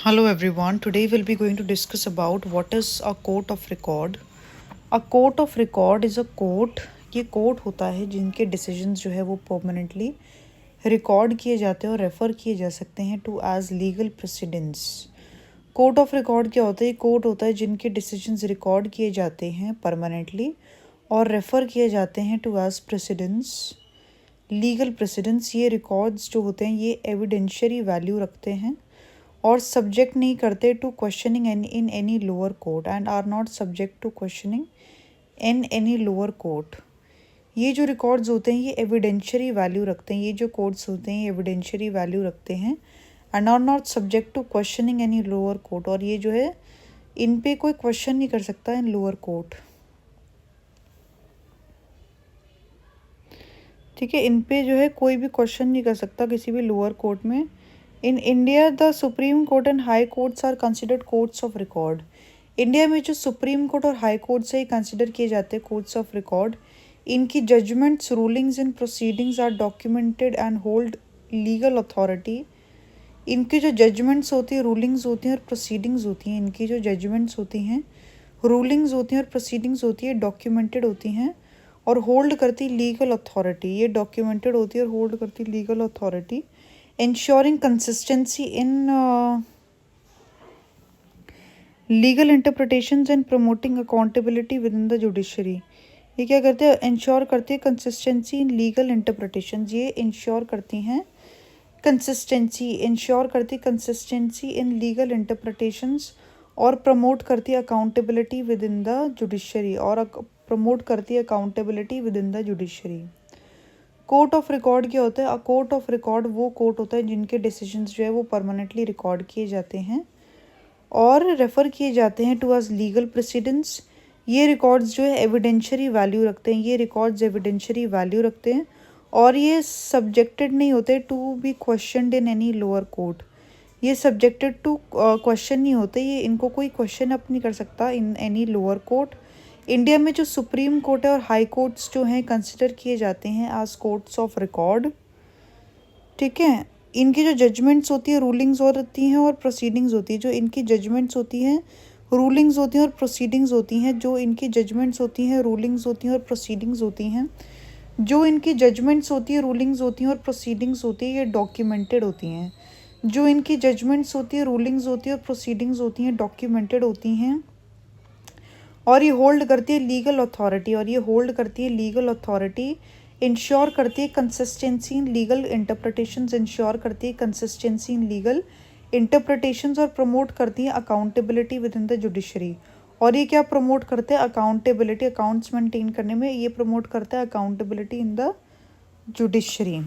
Hello everyone. Today we'll be going to discuss about what is a court of record. A court of record is a court. ये court होता है जिनके decisions जो है वो permanently record किए जाते हैं और रेफ़र किए जा सकते हैं to as legal precedents. Court of record क्या होता है? ये कोर्ट होता है जिनके डिसीजंस रिकॉर्ड किए जाते हैं परमानेंटली और रेफ़र किए जाते हैं to as precedents, legal precedents. ये रिकॉर्ड्स जो होते हैं ये एविडेंशियरी वैल्यू रखते हैं और सब्जेक्ट नहीं करते to questioning in any lower court and are not subject to questioning in any lower court. ये जो रिकॉर्ड्स होते हैं ये एविडेंशियरी वैल्यू रखते हैं. ये जो कोर्ट्स होते हैं ये एविडेंशियरी वैल्यू रखते हैं and are not subject to questioning any lower court. और ये जो है इन पे कोई क्वेश्चन नहीं कर सकता इन लोअर कोर्ट. ठीक है, इन पे जो है कोई भी क्वेश्चन नहीं कर सकता किसी भी लोअर कोर्ट में. In India the Supreme Court and High Courts are considered courts of record. India में जो सुप्रीम कोर्ट और हाई कोर्ट से ही कंसिडर किए जाते हैं कोर्ट्स ऑफ रिकॉर्ड. इनकी judgments, rulings and proceedings are documented and hold legal authority. इनकी जो जजमेंट्स होती हैं, रूलिंग्स होती हैं और प्रोसीडिंग्स होती हैं, इनकी जो जजमेंट्स होती हैं, रूलिंग्स होती हैं और प्रोसीडिंग्स होती है डॉक्यूमेंटेड होती हैं और होल्ड करती लीगल अथॉरिटी. ये डॉक्यूमेंटेड होती है और होल्ड करती legal authority. ensuring consistency in legal interpretations and promoting accountability within the judiciary. ये क्या करते हैं? इंश्योर करती है कंसिस्टेंसी इन लीगल इंटरप्रिटेशंस. ये इंश्योर करती हैं कंसिस्टेंसी, इंश्योर करती कंसिस्टेंसी इन लीगल इंटरप्रिटेशंस और प्रमोट करती है accountability with in the judiciary और प्रमोट करती है accountability with in the judiciary. Court of record क्या होता है? अ कोर्ट ऑफ रिकॉर्ड वो कोर्ट होता है जिनके डिसीजंस जो है वो परमानेंटली रिकॉर्ड किए जाते हैं और रेफ़र किए जाते हैं टू एज लीगल प्रेसिडेंस. ये रिकॉर्ड्स जो है एविडेंशियरी वैल्यू रखते हैं. ये रिकॉर्ड्स एविडेंशियरी वैल्यू रखते हैं और ये सब्जेक्टेड नहीं होते to be questioned in any lower court. ये सब्जेक्टेड टू क्वेश्चन नहीं होते. ये इनको कोई क्वेश्चन अप नहीं कर सकता इन एनी लोअर कोर्ट. इंडिया में जो सुप्रीम कोर्ट है और हाई कोर्ट्स जो हैं कंसिडर किए जाते हैं एज कोर्ट्स ऑफ रिकॉर्ड. ठीक है, इनकी जो जजमेंट्स होती है, रूलिंग्स होती हैं और प्रोसीडिंग्स होती है. जो इनकी जजमेंट्स होती हैं, रूलिंग्स होती हैं और प्रोसीडिंग्स होती हैं. जो इनकी जजमेंट्स होती हैं, रूलिंग्स होती हैं और प्रोसीडिंग्स होती हैं. जो इनकी जजमेंट्स होती है, रूलिंग्स होती हैं और प्रोसीडिंग्स होती है, ये डॉक्यूमेंटेड होती हैं. जो इनकी जजमेंट्स होती है, रूलिंग्स होती है और प्रोसीडिंग्स होती हैं, डॉक्यूमेंटेड होती हैं और ये होल्ड करती है लीगल अथॉरिटी. और ये होल्ड करती है लीगल अथॉरिटी. इंश्योर करती है consistency in legal interpretations, ensure करती है कंसिस्टेंसी इन लीगल इंटरप्रिटेशंस और प्रमोट करती है accountability with in the judiciary. और ये क्या प्रमोट करते हैं? अकाउंटेबिलिटी, अकाउंट्स मेंटेन करने में ये प्रमोट करता है अकाउंटेबिलिटी इन द जुडिशरी.